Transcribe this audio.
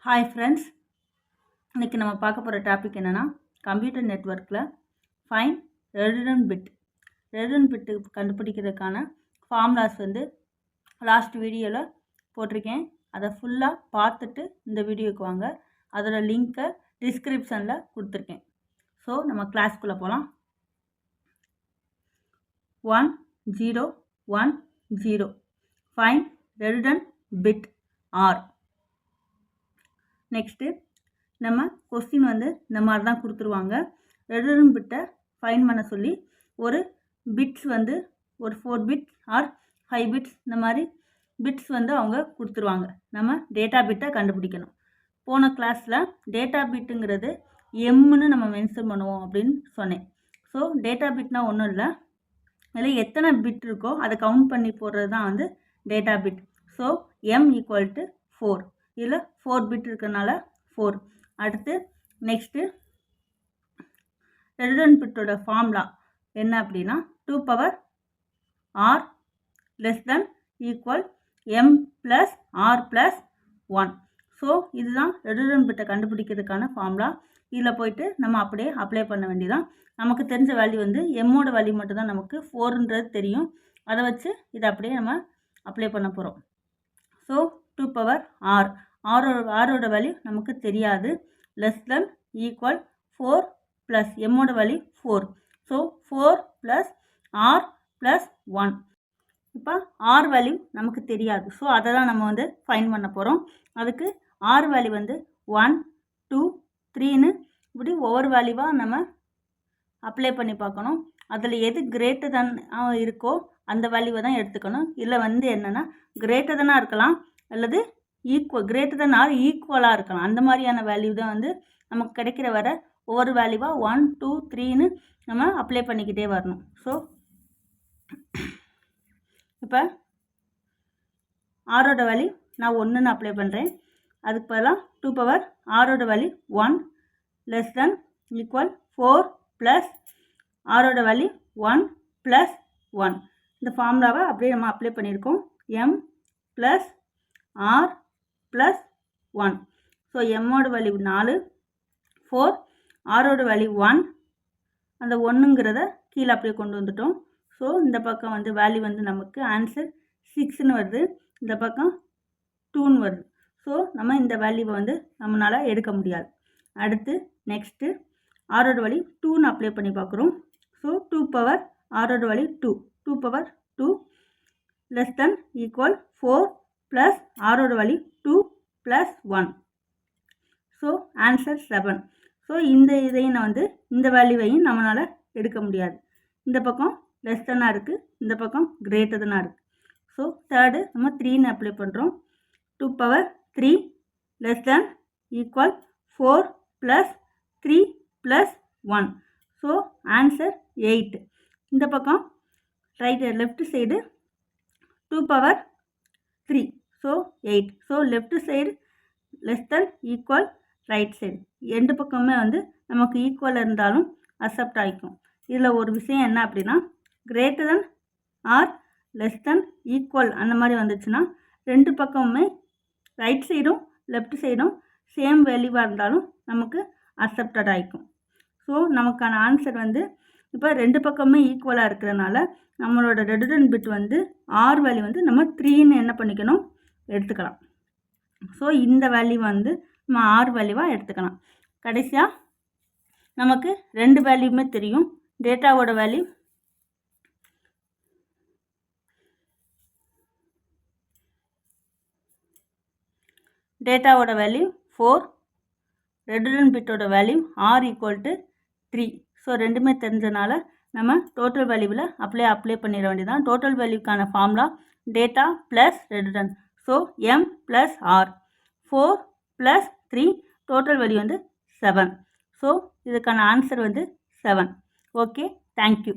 Hi friends, இன்றைக்கி நம்ம பார்க்க போகிற டாபிக் என்னென்னா கம்ப்யூட்டர் நெட்ஒர்க்கில் ஃபைண்ட் ரெடண்டன்ட் பிட்டு கண்டுபிடிக்கிறதுக்கான ஃபார்முலாஸ் லாஸ்ட் வீடியோவில் போட்டிருக்கேன். அதை ஃபுல்லாக பார்த்துட்டு இந்த வீடியோவுக்கு வாங்க. அதோட லிங்க்கை டிஸ்கிரிப்ஷனில் கொடுத்துருக்கேன். ஸோ நம்ம கிளாஸ்க்குள்ளே போகலாம். 1010 ஃபைண்ட் ரெடண்டன்ட் பிட் ஆர். நெக்ஸ்ட்டு நம்ம கொஸ்டின் இந்த மாதிரி தான் கொடுத்துருவாங்க. ரெடண்டன்ட் பிட்டை ஃபைண்ட் பண்ண சொல்லி ஒரு பிட்ஸ் ஒரு 4 பிட்ஸ் ஆர் 5 பிட்ஸ் இந்த மாதிரி பிட்ஸ் அவங்க கொடுத்துருவாங்க. நம்ம டேட்டா பிட்டை கண்டுபிடிக்கணும். போன கிளாஸில் டேட்டா பிட்டுங்கிறது எம்னு நம்ம மென்ஷன் பண்ணுவோம் அப்படின்னு சொன்னேன். ஸோ டேட்டா பிட்னா ஒன்றும் இல்லை, அதில் எத்தனை பிட் இருக்கோ அதை கவுண்ட் பண்ணி போடுறது தான் data bit. So M equal to 4. இதில் 4 பிட் இருக்கிறனால 4. அடுத்து நெக்ஸ்ட்டு ரெடண்டன்ட் பிட்டோட ஃபார்முலா என்ன அப்படின்னா 2 power R less than equal M plus R plus 1. So இதுதான் ரெடண்டன்ட் பிட்டை கண்டுபிடிக்கிறதுக்கான ஃபார்முலா. இதில் போயிட்டு நம்ம அப்படியே அப்ளை பண்ண வேண்டியதான். நமக்கு தெரிஞ்ச வேல்யூ எம்மோட வேல்யூ மட்டும்தான் நமக்கு 4ன்றது தெரியும். அதை வச்சு இதை அப்படியே நம்ம அப்ளை பண்ண போகிறோம். ஸோ 2 பவர் ஆர், ஆரோட வேல்யூ நமக்கு தெரியாது. லெஸ் தென் ஈக்குவல் 4 ப்ளஸ் எம்மோட value 4. So 4 plus R plus 1. இப்போ ஆர் வேல்யூ நமக்கு தெரியாது. ஸோ அதை தான் நம்ம ஃபைண்ட் பண்ண போகிறோம். அதுக்கு ஆர் வேல்யூ 1 2 3ன்னு இப்படி ஒவ்வொரு வேல்யூவாக நம்ம அப்ளை பண்ணி பார்க்கணும். அதில் எது கிரேட்டர் தன் இருக்கோ அந்த வேல்யூவை தான் எடுத்துக்கணும். இல்லை என்னென்னா கிரேட்டர் தானாக இருக்கலாம் அல்லது கிரேட்டர் தன் ஆர் ஈக்குவலாக இருக்கலாம். அந்த மாதிரியான வேல்யூ தான் நமக்கு கிடைக்கிற வர ஒவ்வொரு வேல்யூவாக 1 2 3ன்னு நம்ம அப்ளை பண்ணிக்கிட்டே வரணும். ஸோ இப்போ ஆரோட வேல்யூ நான் 1ன்னு அப்ளை பண்ணுறேன். அதுக்கு பதிலாக 2 பவர் ஆரோட value 1 less than equal 4 plus ஆரோட வேல்யூ 1 ப்ளஸ் 1. இந்த ஃபார்முலாவை அப்படியே நம்ம அப்ளை பண்ணியிருக்கோம். M plus R plus 1. So எம்மோட வேல்யூ 4, 4 ஆரோட வேல்யூ 1. அந்த 1ங்கிறத கீழே அப்படியே கொண்டு வந்துட்டோம். ஸோ இந்த பக்கம் வேல்யூ நமக்கு ஆன்சர் 6ன்னு வருது, இந்த பக்கம் 2ன்னு வருது. ஸோ நம்ம இந்த வேல்யூவை நம்மளால் எடுக்க முடியாது. அடுத்து நெக்ஸ்ட்டு ஆரோட வேல்யூ 2ன்னு அப்ளை பண்ணி பார்க்குறோம். ஸோ 2 பவர் ஆரோட value 2 power 2 less than equal 4 plus ஆரோட value 2 plus 1. So answer 7. So இந்த இதையும் இந்த வேல்யூவையும் நம்மளால் எடுக்க முடியாது. இந்த பக்கம் லெஸ் தென்னாக இருக்குது, இந்த பக்கம் கிரேட்டர் தனாக இருக்குது. ஸோ தேர்டு நம்ம 3ன்னு அப்ளை பண்ணுறோம். 2 power 3 less than equal 4 plus 3 plus 1. So answer 8. இந்த பக்கம் left side 2 power 3. So 8. So left side less than equal right side. ரெண்டு பக்கமே நமக்கு ஈக்குவல் இருந்தாலும் அக்செப்ட் ஆகிக்கும். இதில் ஒரு விஷயம் என்ன அப்படின்னா greater than or less than equal அந்த மாதிரி வந்துச்சுன்னா ரெண்டு பக்கமுமே ரைட் சைடும் லெஃப்ட் சைடும் சேம் வேல்யூவாக இருந்தாலும் நமக்கு அக்செப்டட் ஆகிக்கும். ஸோ நமக்கான ஆன்சர் இப்போ ரெண்டு பக்கமே ஈக்குவலாக இருக்கிறனால நம்மளோட ரெடண்டன்ட் பிட் ஆர் வேல்யூ நம்ம 3ன்னு என்ன பண்ணிக்கணும் எடுத்துக்கலாம். ஸோ இந்த வேல்யூ நம்ம ஆர் வேல்யூவாக எடுத்துக்கலாம். கடைசியாக நமக்கு ரெண்டு வேல்யூமே தெரியும். டேட்டாவோட வேல்யூ டேட்டாவோட வேல்யூ 4, ரெடண்டன்ட் பிட்டோட value R equal to 3. So ரெண்டுமே தெரிஞ்சனால நம்ம டோட்டல் வேல்யூவில் அப்ளை பண்ணிட வேண்டியதான். டோட்டல் வேல்யூக்கான formula data plus redundant. So M plus R 4 plus 3 total value 7. So இதுக்கான ஆன்சர் 7. Okay, thank you.